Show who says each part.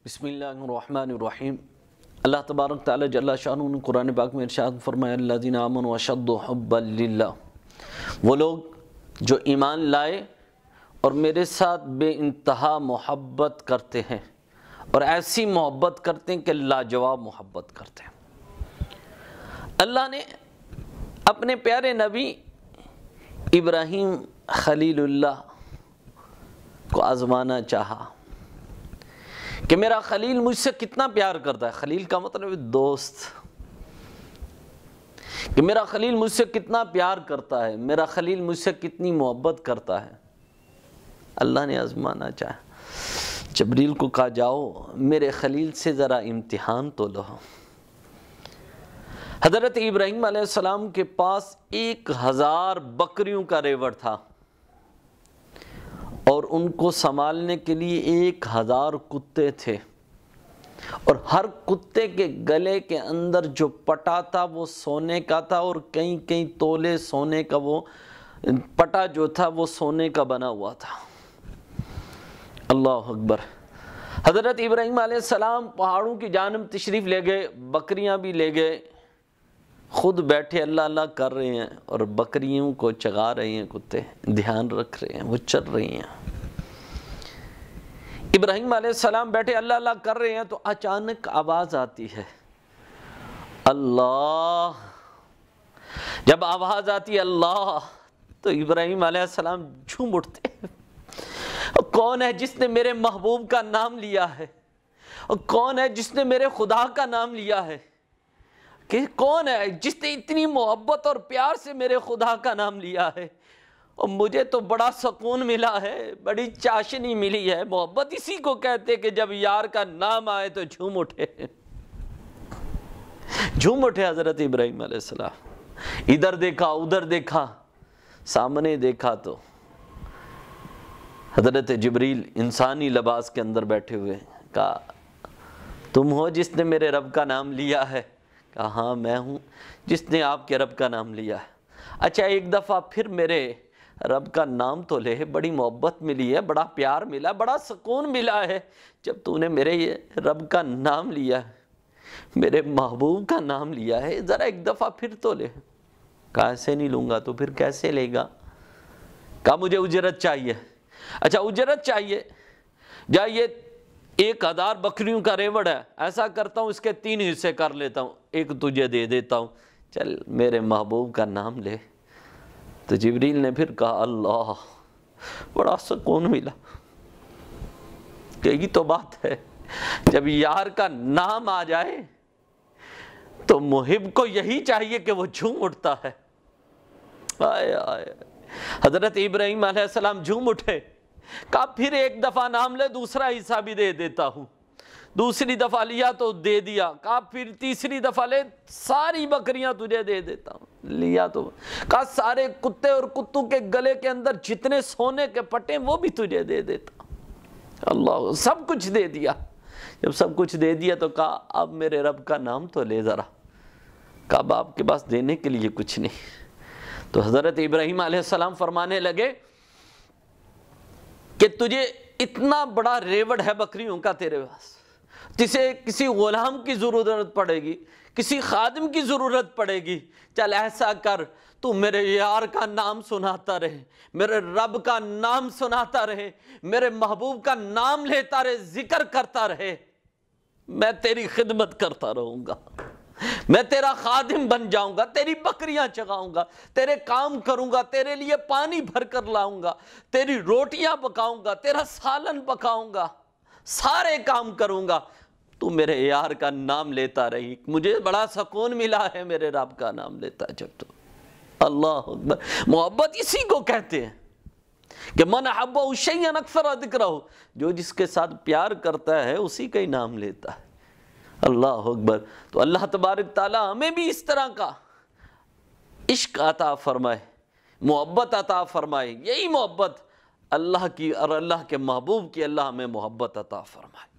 Speaker 1: بسم اللہ الرحمن الرحیم۔ اللہ تبارک تعالی جل شانہ نے قرآن پاک میں ارشاد فرمایا الذین آمنوا اشد حبا للہ، وہ لوگ جو ایمان لائے اور میرے ساتھ بے انتہا محبت کرتے ہیں، اور ایسی محبت کرتے ہیں کہ لاجواب محبت کرتے ہیں۔ اللہ نے اپنے پیارے نبی ابراہیم خلیل اللہ کو آزمانا چاہا کہ میرا خلیل مجھ سے کتنا پیار کرتا ہے۔ خلیل کا مطلب ہے دوست، کہ میرا خلیل مجھ سے کتنا پیار کرتا ہے، میرا خلیل مجھ سے کتنی محبت کرتا ہے۔ اللہ نے آزمانا چاہا، جبریل کو کہا جاؤ میرے خلیل سے ذرا امتحان تو لو۔ حضرت ابراہیم علیہ السلام کے پاس 1000 بکریوں کا ریوڑ تھا، اور ان کو سنبھالنے کے لیے 1000 کتے تھے، اور ہر کتے کے گلے کے اندر جو پٹا تھا وہ سونے کا تھا، اور کئی تولے سونے کا وہ پٹا جو تھا وہ سونے کا بنا ہوا تھا۔ اللہ اکبر۔ حضرت ابراہیم علیہ السلام پہاڑوں کی جانب تشریف لے گئے، بکریاں بھی لے گئے، خود بیٹھے اللہ اللہ کر رہے ہیں، اور بکریوں کو چگا رہے ہیں، کتے دھیان رکھ رہے ہیں، وہ چر رہی ہیں۔ ابراہیم علیہ السلام بیٹھے اللہ اللہ کر رہے ہیں تو اچانک آواز آتی ہے اللہ۔ جب آواز آتی ہے اللہ تو ابراہیم علیہ السلام جھوم اٹھتے ہیں۔ کون ہے جس نے میرے محبوب کا نام لیا ہے؟ اور کون ہے جس نے میرے خدا کا نام لیا ہے؟ کہ کون ہے جس نے اتنی محبت اور پیار سے میرے خدا کا نام لیا ہے؟ اور مجھے تو بڑا سکون ملا ہے، بڑی چاشنی ملی ہے۔ محبت اسی کو کہتے کہ جب یار کا نام آئے تو جھوم اٹھے، جھوم اٹھے حضرت ابراہیم علیہ السلام۔ ادھر دیکھا ادھر دیکھا، سامنے دیکھا تو حضرت جبریل انسانی لباس کے اندر بیٹھے ہوئے، کہا تم ہو جس نے میرے رب کا نام لیا ہے؟ کہا ہاں میں ہوں جس نے آپ کے رب کا نام لیا ہے۔ اچھا ایک دفعہ پھر میرے رب کا نام تو لے، بڑی محبت ملی ہے، بڑا پیار ملا، بڑا سکون ملا ہے جب تو نے میرے رب کا نام لیا ہے، میرے محبوب کا نام لیا ہے، ذرا ایک دفعہ پھر تو لے۔ کہا ایسے نہیں لوں گا۔ تو پھر کیسے لے گا؟ کہا مجھے اجرت چاہیے۔ اچھا اجرت چاہیے، جائیے 1000 بکریوں کا ریوڑ ہے، ایسا کرتا ہوں اس کے 3 حصے کر لیتا ہوں، ایک تجھے دے دیتا ہوں، چل میرے محبوب کا نام لے۔ تو جبریل نے پھر کہا اللہ، بڑا سکون ملا کہ یہی تو بات ہے، جب یار کا نام آ جائے تو محب کو یہی چاہیے کہ وہ جھوم اٹھتا ہے۔ آئے آئے حضرت ابراہیم علیہ السلام جھوم اٹھے، کہا پھر ایک دفعہ نام لے، دوسرا حصہ بھی دے دیتا ہوں۔ دوسری دفعہ لیا تو دے دیا، کہا پھر تیسری دفعہ لے، ساری بکریاں تجھے دے دیتا ہوں۔ لیا تو کہا سارے کتے اور کتوں کے گلے کے اندر جتنے سونے کے پٹے وہ بھی تجھے دے دیتا ہوں۔ اللہ، سب کچھ دے دیا۔ جب سب کچھ دے دیا تو کہا اب میرے رب کا نام تو لے ذرا۔ کہا اب آپ کے پاس دینے کے لیے کچھ نہیں۔ تو حضرت ابراہیم علیہ السلام فرمانے لگے کہ تجھے اتنا بڑا ریوڑ ہے بکریوں کا تیرے پاس، جسے کسی غلام کی ضرورت پڑے گی، کسی خادم کی ضرورت پڑے گی، چل ایسا کر تو میرے یار کا نام سناتا رہے، میرے رب کا نام سناتا رہے، میرے محبوب کا نام لیتا رہے، ذکر کرتا رہے، میں تیری خدمت کرتا رہوں گا، میں تیرا خادم بن جاؤں گا، تیری بکریاں چگاؤں گا، تیرے کام کروں گا، تیرے لیے پانی بھر کر لاؤں گا، تیری روٹیاں پکاؤں گا، تیرا سالن پکاؤں گا، سارے کام کروں گا، تو میرے یار کا نام لیتا رہی۔ مجھے بڑا سکون ملا ہے میرے رب کا نام لیتا جب تو۔ اللہ اکبر۔ محبت اسی کو کہتے ہیں کہ من احب شیئا اکثر ذکرہ، جو جس کے ساتھ پیار کرتا ہے اسی کا ہی نام لیتا ہے۔ اللہ اکبر۔ تو اللہ تبارک تعالی ہمیں بھی اس طرح کا عشق عطا فرمائے، محبت عطا فرمائے۔ یہی محبت اللہ کی اور اللہ کے محبوب کی اللہ ہمیں محبت عطا فرمائے۔